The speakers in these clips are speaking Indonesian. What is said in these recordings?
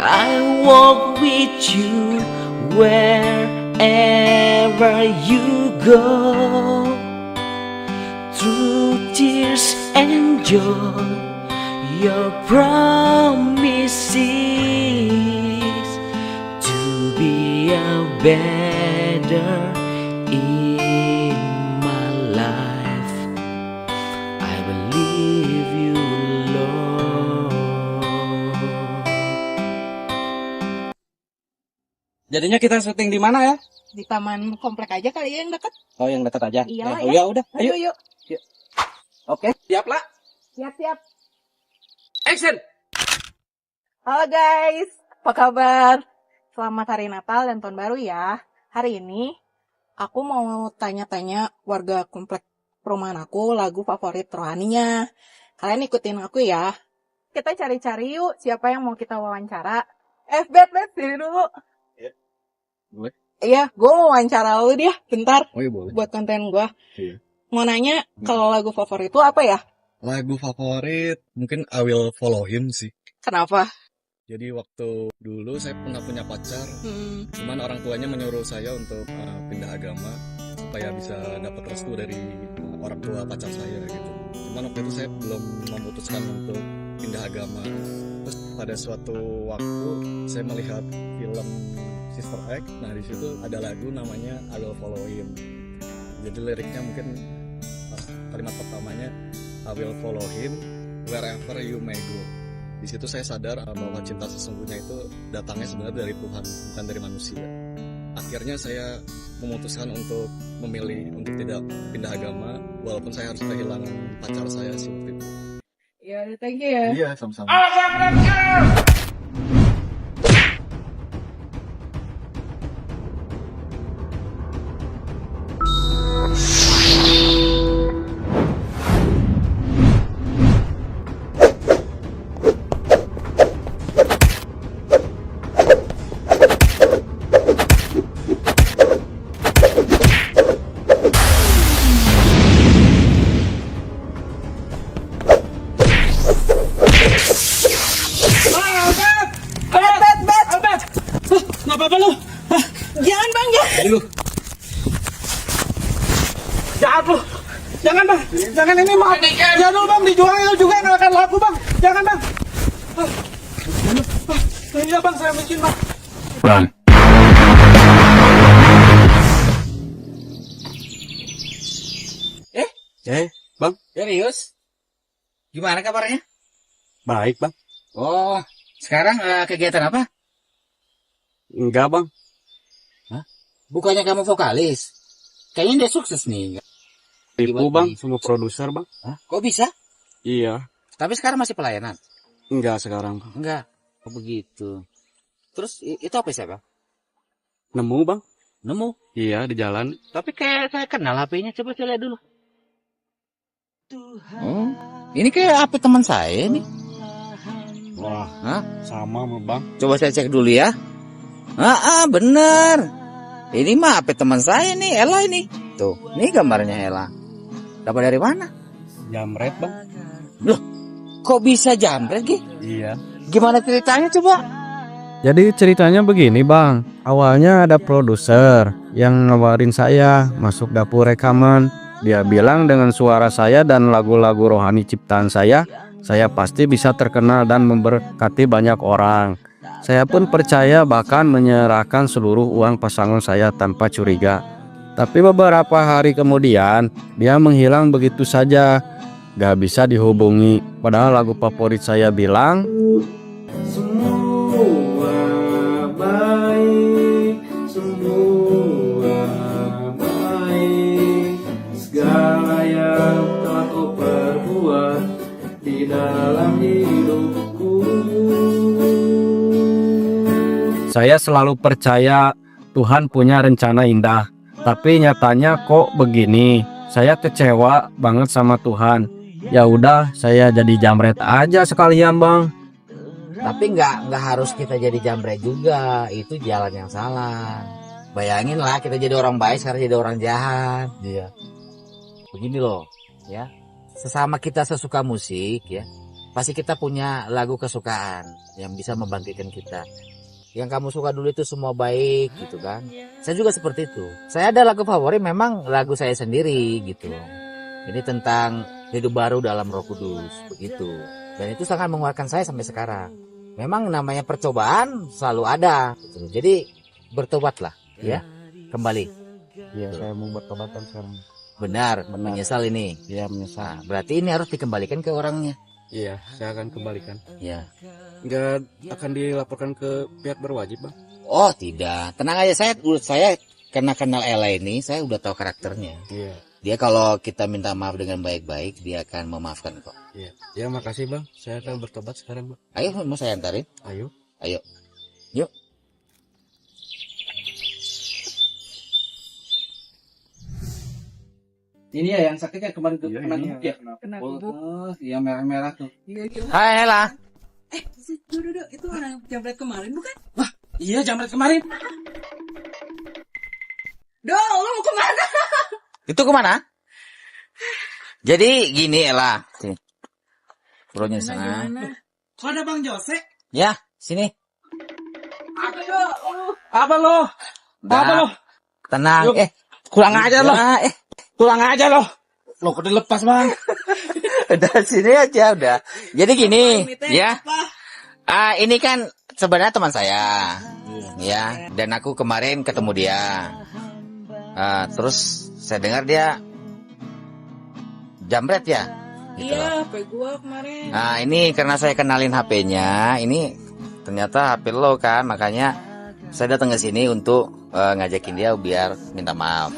I walk with you wherever you go. Through tears and joy, your promise is to be a better in my life. I believe you, Lord. Jadinya kita syuting di mana ya? Di taman komplek aja kali ya yang dekat. Oh, yang dekat aja. Iya lah Oh, ya. ya udah, ayo. Yuk. Oke, siap lah. Siap. Action. Halo guys, apa kabar? Selamat hari Natal dan Tahun Baru ya. Hari ini aku mau tanya-tanya warga komplek perumahan aku lagu favorit rohaninya. Kalian ikutin aku ya. Kita cari-cari yuk siapa yang mau kita wawancara. Bet sini dulu. Gue? Iya, gue mau wawancara lu dia, bentar. Oh iya boleh. Buat konten gue. Iya. Mau nanya, kalau lagu favorit itu apa ya? Lagu favorit mungkin I Will Follow Him sih. Kenapa? Jadi waktu dulu saya pernah punya pacar, cuman orang tuanya menyuruh saya untuk pindah agama supaya bisa dapat restu dari orang tua pacar saya gitu. Cuman waktu itu saya belum memutuskan untuk pindah agama. Terus pada suatu waktu saya melihat film Sister Act. Nah di situ ada lagu namanya I Will Follow Him. Jadi liriknya mungkin kalimat pertamanya I will follow him wherever you may go. Di situ saya sadar bahwa cinta sesungguhnya itu datangnya sebenarnya dari Tuhan, bukan dari manusia. Akhirnya saya memutuskan untuk memilih untuk tidak pindah agama, walaupun saya harus kehilangan pacar saya sih waktu itu. Ya, thank you ya. Iya, sama-sama. Bet. Nggak apa-apa lu. Jangan bang, jangan. Aduh. Jahat lu. Jangan bang. Jangan ini maaf. Jangan bang, dijual juga nggak akan laku bang. Jangan bang. Iya bang, saya mungkin bang. Run. Bang, Serius? Gimana kabarnya? baik bang. Oh, sekarang kegiatan apa? Enggak bang. Bukannya kamu vokalis? Kayaknya dia sukses nih. Tipu bang, sama produser bang. Hah? Kok bisa? Iya, Tapi sekarang masih pelayanan? enggak sekarang. Enggak. Oh begitu. Terus itu apa siapa? Nemu bang? Nemu? Iya, di jalan. Tapi kayak saya kenal HP-nya. Coba saya lihat dulu. Oh, ini kayak HP teman saya nih. Wah, Hah? sama bang. Coba saya cek dulu ya. Bener. Ini mah HP teman saya nih, Ella ini. Tuh, ini gambarnya Ella. Dapat dari mana? Jamret bang. Loh, kok bisa jambret, Ki? Iya. Gimana ceritanya coba? Jadi ceritanya begini bang, awalnya ada produser yang nawarin saya masuk dapur rekaman. Dia bilang dengan suara saya dan lagu-lagu rohani ciptaan saya pasti bisa terkenal dan memberkati banyak orang. Saya pun percaya bahkan menyerahkan seluruh uang pasangan saya tanpa curiga. Tapi beberapa hari kemudian dia menghilang begitu saja, gak bisa dihubungi. Padahal lagu favorit saya bilang, Semua baik, semua baik, segala yang telah kau perbuat di dalam hidupku. saya selalu percaya Tuhan punya rencana indah. Tapi nyatanya kok begini. Saya kecewa banget sama Tuhan. Ya udah, saya jadi jamret aja sekalian bang. Tapi nggak harus kita jadi jambret juga. Itu jalan yang salah. Bayangin lah kita jadi orang baik sekarang jadi orang jahat. Iya. Begini loh, ya. Sesama kita sesuka musik, ya. pasti kita punya lagu kesukaan yang bisa membangkitkan kita. Yang kamu suka dulu itu semua baik gitu kan. Saya juga seperti itu. Saya ada lagu favorit, memang lagu saya sendiri gitu. Ini tentang hidup baru dalam Roh Kudus begitu. Dan itu sangat menguatkan saya sampai sekarang. Memang namanya percobaan selalu ada gitu. Jadi bertobatlah ya, kembali. Iya, saya mau bertobat kan sekarang. Benar, menyesal ini. Iya, menyesal. Nah, berarti ini harus dikembalikan ke orangnya. Iya, saya akan kembalikan. Ya. Enggak akan dilaporkan ke pihak berwajib, Bang. Oh tidak, tenang aja, saya karena kenal Ella ini, saya udah tahu karakternya. Iya. Dia kalau kita minta maaf dengan baik-baik, dia akan memaafkan kok. Iya. Ya, makasih, Bang. Saya akan bertobat sekarang, Bang. Ayo, mau saya antarin? Ayo. Ayo. Yuk. Ini ya yang sakit kan kemarin Iya, kena ini gebuk ya. Kena Oh, gebuk. yang merah-merah tuh. Hai Ella. Duh, itu orang jambret kemarin bukan? Iya, jamret kemarin. Lo mau kemana? Itu kemana? Jadi gini Ella. Sini. Bronya sana. Kok ada Bang Jose? Ya, sini. Apa lo? Apa Dah. lo? Tenang. Yuk. Kurang aja lo. Udah, Kurang aja lo. Lo kok dilepas, Bang? udah sini aja udah. Jadi gini, ya. Ini kan sebenarnya teman saya. Ya, dan aku kemarin ketemu dia. Terus saya dengar dia jambret ya. Gitu loh. Iya, HP gua kemarin. Nah, ini karena saya kenalin HP-nya, ini ternyata HP lo kan, makanya saya datang ke sini untuk ngajakin dia biar minta maaf.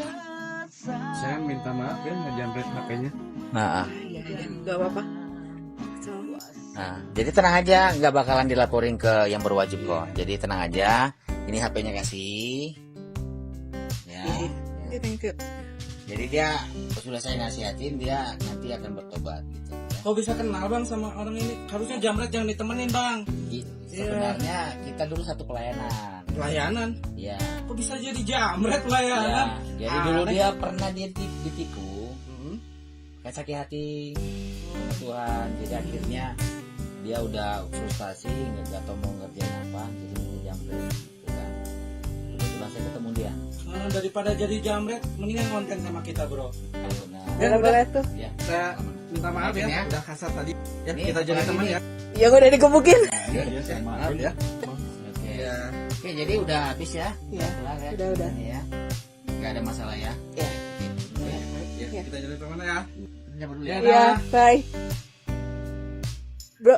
Saya minta maaf ya ngejamret HP-nya. Nah, Iya, enggak apa-apa. nah, jadi tenang aja, nggak bakalan dilaporin ke yang berwajib kok. Jadi tenang aja, ini HP-nya kasih. Ya. Iya, thank you. Jadi dia sudah saya nasihatin, dia nanti akan bertobat gitu. Ya. Kok bisa kenal, Bang, sama orang ini? Harusnya jamret jangan ditemenin, Bang. Sebenarnya kita dulu satu pelayanan. Pelayanan. Ya. Kok bisa jadi jamret pelayanan? Ya. Jadi dulu Aneh. dia pernah ditipu, kayak sakit hati sama Tuhan. Jadi akhirnya dia udah frustasi, nggak tahu mau ngerjain apa, jadi mau jamret gitu kan. Kebetulan saya ketemu dia. Daripada jadi jamret, mendingan konten sama kita, Bro. Benar. Boleh tuh. Ya. Saya minta maaf Maafin ya, ya. udah kasar tadi. Ya, Ini kita jadi apalagi teman nih? ya. Ya gua udah digebukin. Ya, saya Maaf ya. Oke. Ya. Oke, jadi udah habis ya. Iya, Kelar ya. udah. Ya. Nggak ada masalah ya. Iya. Ya. Ya, Iya. kita jadi teman ya. Kita berdua. Ya. Iya, bye. Bro,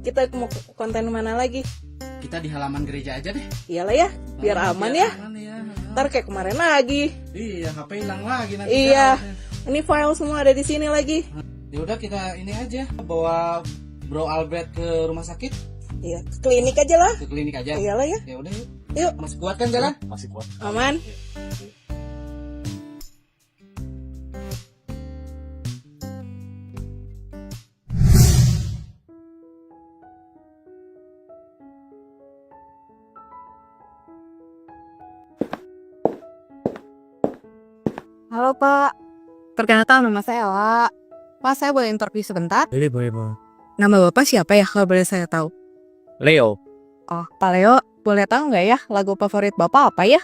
kita mau konten mana lagi? Kita di halaman gereja aja deh. Iyalah ya, biar aman ya. Aman ya. Ntar kayak kemarin lagi. Iya, HP hilang lagi nanti. Iya. kan. Ini file semua ada di sini lagi. Ya udah kita ini aja bawa Bro Albert ke rumah sakit, Iya, ke klinik aja lah. ke klinik aja. Iyalah ya, Ya udah yuk. Yuk. Masih kuat kan jalan? Masih kuat. aman. Halo Pak, perkenalkan nama saya Ella. Pak, saya boleh interview sebentar? Boleh, Bang. Nama Bapak siapa ya kalau boleh saya tahu? Leo, Oh, Pak Leo, boleh tahu nggak ya lagu favorit Bapak apa ya?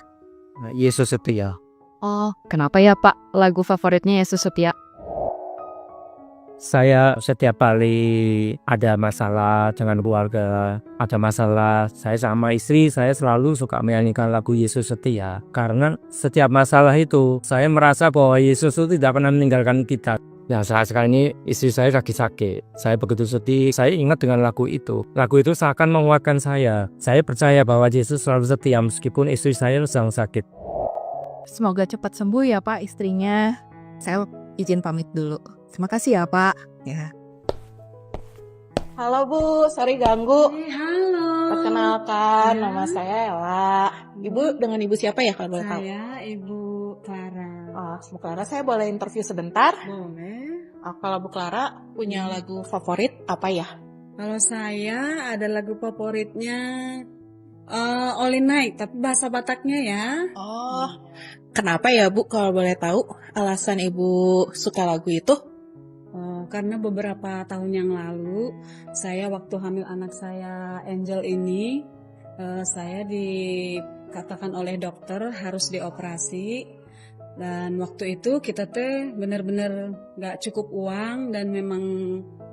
Yesus setia. Oh, kenapa ya Pak lagu favoritnya Yesus Setia? Saya setiap kali ada masalah dengan keluarga, ada masalah saya sama istri, saya selalu suka menyanyikan lagu Yesus Setia. Karena setiap masalah itu, saya merasa bahwa Yesus itu tidak pernah meninggalkan kita. Nah, saat sekarang ini istri saya lagi sakit. Saya begitu sedih, saya ingat dengan lagu itu. Lagu itu seakan menguatkan saya. Saya percaya bahwa Yesus selalu setia meskipun istri saya sedang sakit. Semoga cepat sembuh ya Pak istrinya. Saya izin pamit dulu. Terima kasih ya Pak. Ya. Halo Bu, sorry ganggu. Halo. Perkenalkan, Ya. nama saya Ella. Ibu dengan ibu siapa ya kalau boleh tahu? Saya Ibu Clara. Oh, Bu Clara, saya boleh interview sebentar? Boleh. Oh, kalau Bu Clara punya lagu favorit apa ya? Kalau saya ada lagu favoritnya All In Night, tapi bahasa Bataknya ya. Oh, kenapa ya Bu kalau boleh tahu alasan Ibu suka lagu itu? karena beberapa tahun yang lalu saya waktu hamil anak saya Angel ini, saya dikatakan oleh dokter harus dioperasi. Dan waktu itu kita teh benar-benar gak cukup uang dan memang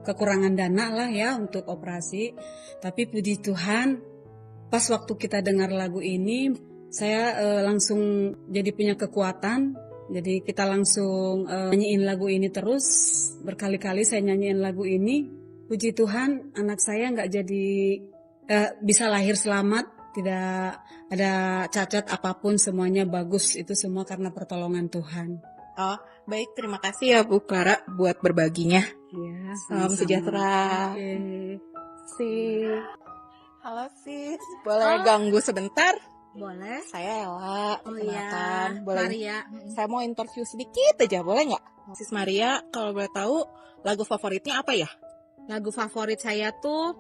kekurangan dana lah ya untuk operasi. Tapi puji Tuhan, pas waktu kita dengar lagu ini, saya langsung jadi punya kekuatan. Jadi kita langsung nyanyiin lagu ini terus, berkali-kali saya nyanyiin lagu ini. Puji Tuhan, anak saya nggak jadi bisa lahir selamat, tidak ada cacat apapun, semuanya bagus. Itu semua karena pertolongan Tuhan. Oh, baik, terima kasih ya Bu Clara buat berbaginya. Ya, Salam sejahtera. Halo sis, boleh ganggu sebentar? Boleh. Saya Ella, Oh iya, perkenalkan. Boleh? Maria. Saya mau interview sedikit aja, boleh nggak? Sis Maria, kalau boleh tahu lagu favoritnya apa ya? Lagu favorit saya tuh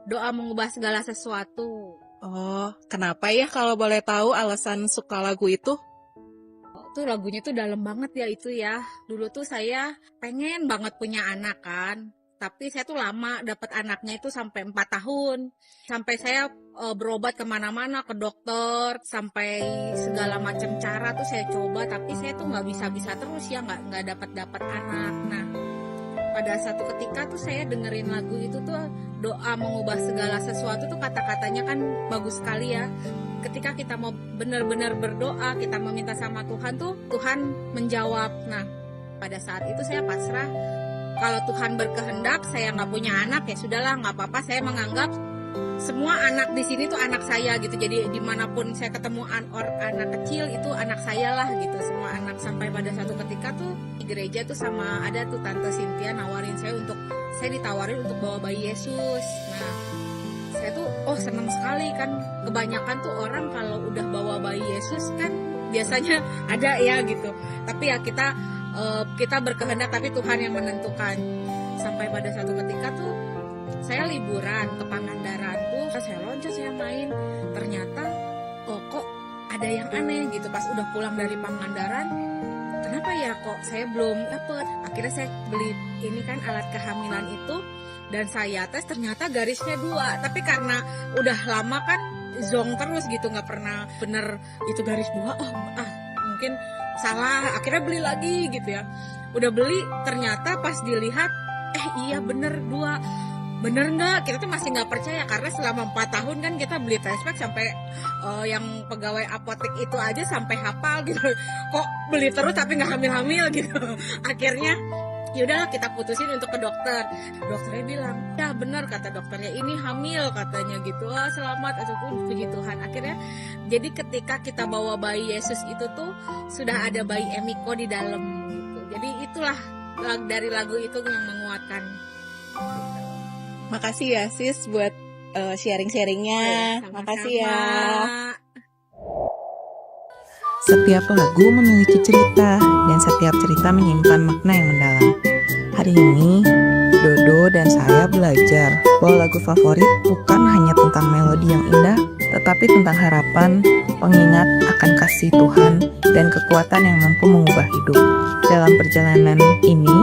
Doa Mengubah Segala Sesuatu. Oh, kenapa ya kalau boleh tahu alasan suka lagu itu? Tuh lagunya tuh dalam banget ya itu ya. Dulu tuh saya pengen banget punya anak kan. Tapi saya tuh lama dapat anaknya itu sampai 4 tahun. Sampai saya berobat kemana-mana, ke dokter, sampai segala macam cara tuh saya coba. Tapi saya tuh nggak bisa terus ya, nggak dapat anak. Nah, pada satu ketika tuh saya dengerin lagu itu tuh Doa Mengubah Segala Sesuatu tuh kata-katanya kan bagus sekali ya. Ketika kita mau benar-benar berdoa, kita meminta sama Tuhan tuh Tuhan menjawab. Nah, pada saat itu saya pasrah. Kalau Tuhan berkehendak saya nggak punya anak, ya sudahlah, nggak apa-apa. Saya menganggap semua anak di sini tuh anak saya gitu. Jadi dimanapun saya ketemu anak kecil itu anak saya lah gitu. Semua anak. Sampai pada satu ketika tuh di gereja tuh sama ada tuh Tante Cynthia nawarin saya ditawarin untuk bawa bayi Yesus. Nah, saya tuh senang sekali kan. Kebanyakan tuh orang kalau udah bawa bayi Yesus kan biasanya ada ya gitu. Tapi ya kita berkehendak, tapi Tuhan yang menentukan. Sampai pada satu ketika tuh saya liburan ke Pangandaran tuh, saya loncat, saya main, ternyata kok ada yang aneh gitu. Pas udah pulang dari Pangandaran, kenapa ya kok saya belum dapet. Akhirnya saya beli ini kan alat kehamilan itu, dan saya tes ternyata garisnya 2. Tapi karena udah lama kan zong terus gitu, nggak pernah bener itu garis 2. Mungkin salah, akhirnya beli lagi gitu ya. Udah beli, ternyata pas dilihat iya bener 2. Bener nggak? Kita tuh masih nggak percaya karena selama 4 tahun kan kita beli tespek sampai yang pegawai apotek itu aja sampai hafal gitu. Kok beli terus tapi nggak hamil-hamil gitu. Akhirnya yaudahlah kita putusin untuk ke dokter. Dokternya bilang, ya benar kata dokternya, ini hamil katanya gitu. Selamat, ataupun puji Tuhan. Akhirnya jadi ketika kita bawa bayi Yesus itu tuh sudah ada bayi Emiko di dalam gitu. Jadi itulah dari lagu itu yang menguatkan gitu. Makasih ya sis buat sharing-sharingnya. Makasih ya. Setiap lagu memiliki cerita, dan setiap cerita menyimpan makna yang mendalam. Hari ini, Dodo dan saya belajar bahwa lagu favorit bukan hanya tentang melodi yang indah, tetapi tentang harapan, pengingat akan kasih Tuhan, dan kekuatan yang mampu mengubah hidup. Dalam perjalanan ini,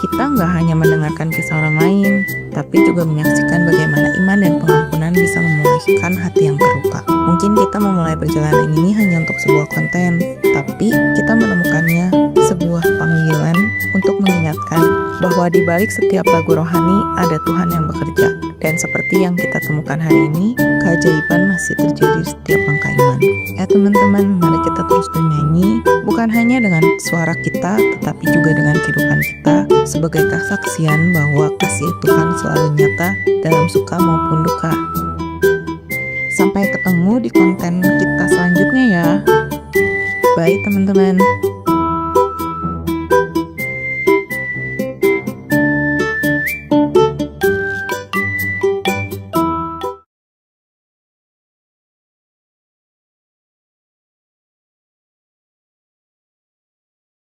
kita nggak hanya mendengarkan kisah orang lain, tapi juga menyaksikan bagaimana iman dan pengampunan bisa memulihkan hati yang terluka. Mungkin kita memulai perjalanan ini hanya untuk sebuah konten, tapi kita menemukannya sebuah panggilan untuk mengingatkan bahwa di balik setiap lagu rohani ada Tuhan yang bekerja. Dan seperti yang kita temukan hari ini, keajaiban masih terjadi di setiap langkah iman. Ya teman-teman, mari kita terus bernyanyi, bukan hanya dengan suara kita, tetapi juga dengan kehidupan kita, sebagai kesaksian bahwa kasih Tuhan selalu nyata dalam suka maupun duka. Sampai ketemu di konten kita selanjutnya ya. Bye teman-teman.